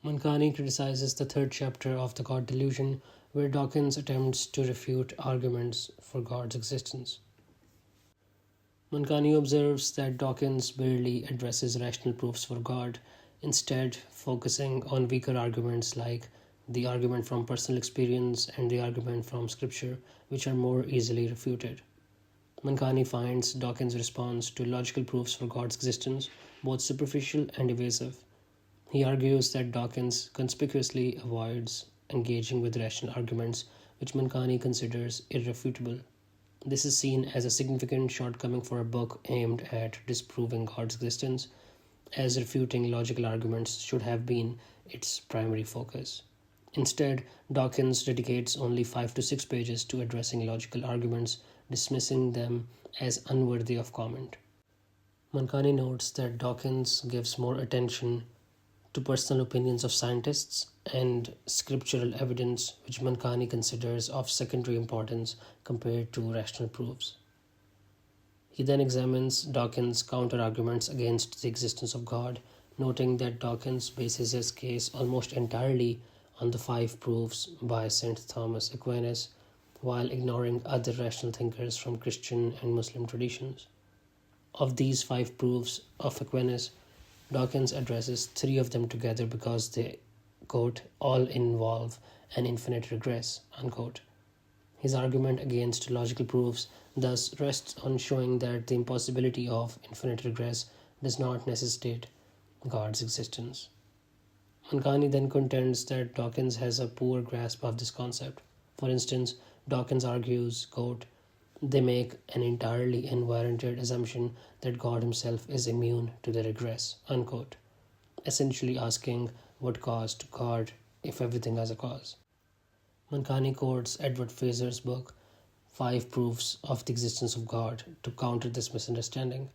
Mankani criticizes the third chapter of the God Delusion, where Dawkins attempts to refute arguments for God's existence. Mankani observes that Dawkins barely addresses rational proofs for God, instead focusing on weaker arguments like the argument from personal experience and the argument from scripture, which are more easily refuted. Mankani finds Dawkins' response to logical proofs for God's existence both superficial and evasive. He argues that Dawkins conspicuously avoids engaging with rational arguments, which Mankani considers irrefutable. This is seen as a significant shortcoming for a book aimed at disproving God's existence, as refuting logical arguments should have been its primary focus. Instead, Dawkins dedicates only 5 to 6 pages to addressing logical arguments, dismissing them as unworthy of comment. Mankani notes that Dawkins gives more attention to personal opinions of scientists and scriptural evidence, which Mankani considers of secondary importance compared to rational proofs. He then examines Dawkins' counter-arguments against the existence of God, noting that Dawkins bases his case almost entirely on the 5 proofs by St. Thomas Aquinas, while ignoring other rational thinkers from Christian and Muslim traditions. Of these 5 proofs of Aquinas, Dawkins addresses 3 of them together because they, quote, all involve an infinite regress, unquote. His argument against logical proofs thus rests on showing that the impossibility of infinite regress does not necessitate God's existence. Mankani then contends that Dawkins has a poor grasp of this concept. For instance, Dawkins argues, quote, they make an entirely unwarranted assumption that God himself is immune to the regress, unquote, essentially asking what caused God if everything has a cause. Mankani quotes Edward Fraser's book, 5 Proofs of the Existence of God, to counter this misunderstanding.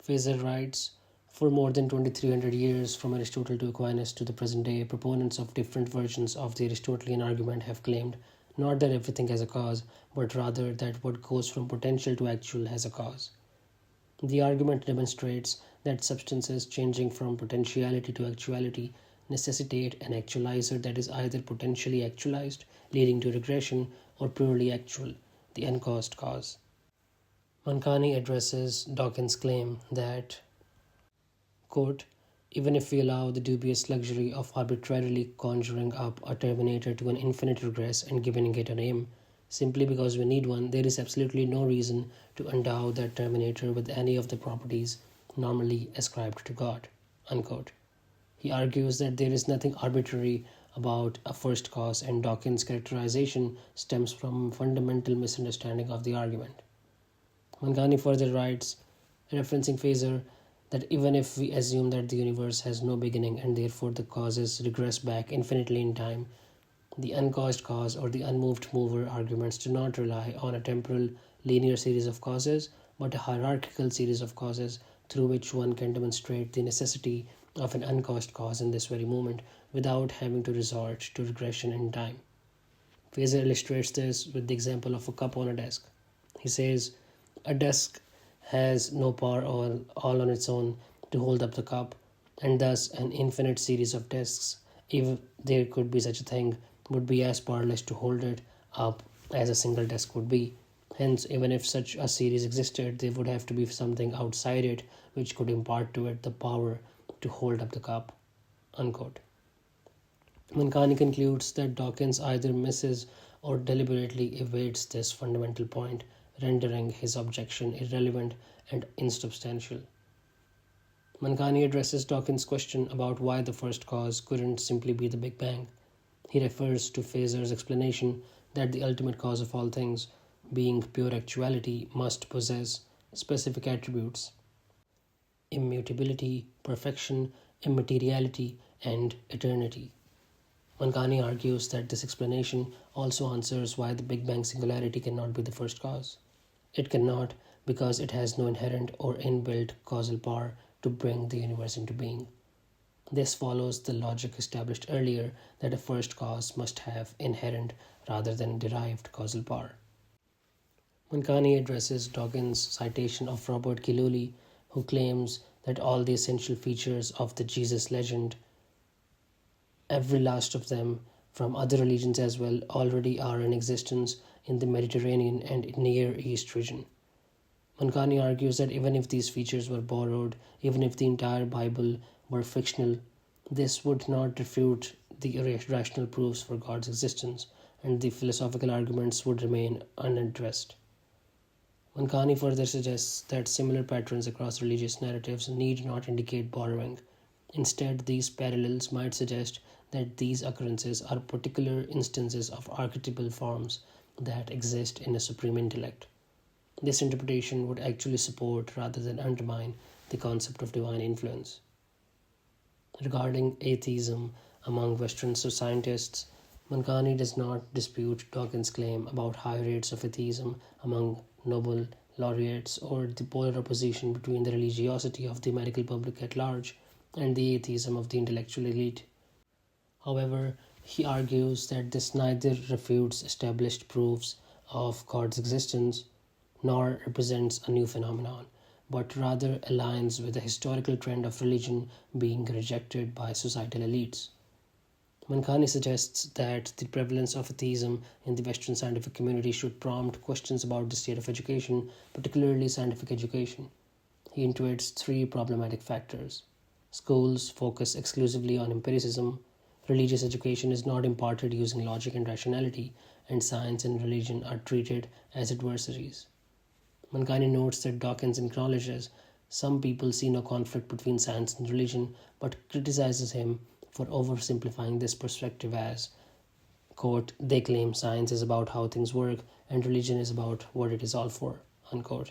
Fraser writes, for more than 2300 years, from Aristotle to Aquinas to the present day, proponents of different versions of the Aristotelian argument have claimed not that everything has a cause, but rather that what goes from potential to actual has a cause. The argument demonstrates that substances changing from potentiality to actuality necessitate an actualizer that is either potentially actualized, leading to regression, or purely actual, the uncaused cause. Mankani addresses Dawkins' claim that, quote, even if we allow the dubious luxury of arbitrarily conjuring up a terminator to an infinite regress and giving it a name, simply because we need one, there is absolutely no reason to endow that terminator with any of the properties normally ascribed to God, unquote. He argues that there is nothing arbitrary about a first cause, and Dawkins' characterization stems from a fundamental misunderstanding of the argument. Mankani further writes, referencing Fraser, that even if we assume that the universe has no beginning and therefore the causes regress back infinitely in time, the uncaused cause or the unmoved mover arguments do not rely on a temporal linear series of causes, but a hierarchical series of causes through which one can demonstrate the necessity of an uncaused cause in this very moment without having to resort to regression in time. Fraser illustrates this with the example of a cup on a desk. He says, a desk has no power all on its own to hold up the cup, and thus an infinite series of desks, if there could be such a thing, would be as powerless to hold it up as a single desk would be. Hence, even if such a series existed, there would have to be something outside it which could impart to it the power to hold up the cup, unquote. Mankani concludes that Dawkins either misses or deliberately evades this fundamental point, rendering his objection irrelevant and insubstantial. Mankani addresses Dawkins' question about why the first cause couldn't simply be the Big Bang. He refers to Fraser's explanation that the ultimate cause of all things, being pure actuality, must possess specific attributes: immutability, perfection, immateriality, and eternity. Mankani argues that this explanation also answers why the Big Bang singularity cannot be the first cause. It cannot because it has no inherent or inbuilt causal power to bring the universe into being. This follows the logic established earlier that a first cause must have inherent rather than derived causal power. Mankani addresses Dawkins' citation of Robert Giloli, who claims that all the essential features of the Jesus legend every last of them from other religions as well already are in existence in the Mediterranean and Near East region. Mankani argues that even if these features were borrowed, even if the entire Bible were fictional, this would not refute the rational proofs for God's existence, and the philosophical arguments would remain unaddressed. Mankani further suggests that similar patterns across religious narratives need not indicate borrowing. Instead, these parallels might suggest that these occurrences are particular instances of archetypal forms that exist in a supreme intellect. This interpretation would actually support rather than undermine the concept of divine influence. Regarding atheism among Western scientists, Mankani does not dispute Dawkins' claim about high rates of atheism among Nobel laureates or the polar opposition between the religiosity of the medical public at large and the atheism of the intellectual elite. However, he argues that this neither refutes established proofs of God's existence nor represents a new phenomenon, but rather aligns with the historical trend of religion being rejected by societal elites. Mankani suggests that the prevalence of atheism in the Western scientific community should prompt questions about the state of education, particularly scientific education. He intuits three problematic factors. Schools focus exclusively on empiricism, religious education is not imparted using logic and rationality, and science and religion are treated as adversaries. Mankani notes that Dawkins acknowledges some people see no conflict between science and religion, but criticizes him for oversimplifying this perspective as, quote, they claim science is about how things work and religion is about what it is all for, unquote.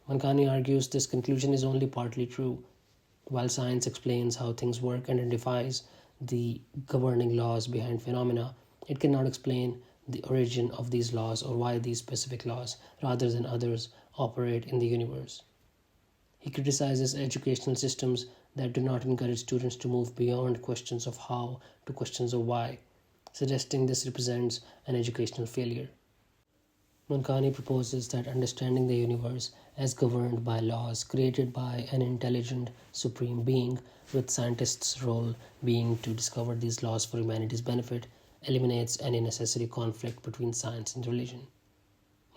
Mankani argues this conclusion is only partly true. While science explains how things work and identifies the governing laws behind phenomena, it cannot explain the origin of these laws or why these specific laws, rather than others, operate in the universe. He criticizes educational systems that do not encourage students to move beyond questions of how to questions of why, suggesting this represents an educational failure. Mankani proposes that understanding the universe as governed by laws created by an intelligent supreme being, with scientists' role being to discover these laws for humanity's benefit, eliminates any necessary conflict between science and religion.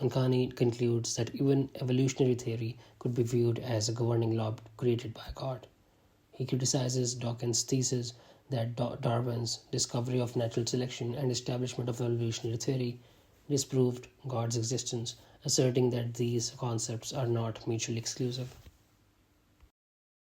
Mankani concludes that even evolutionary theory could be viewed as a governing law created by God. He criticizes Dawkins' thesis that Darwin's discovery of natural selection and establishment of evolutionary theory disproved God's existence, asserting that these concepts are not mutually exclusive.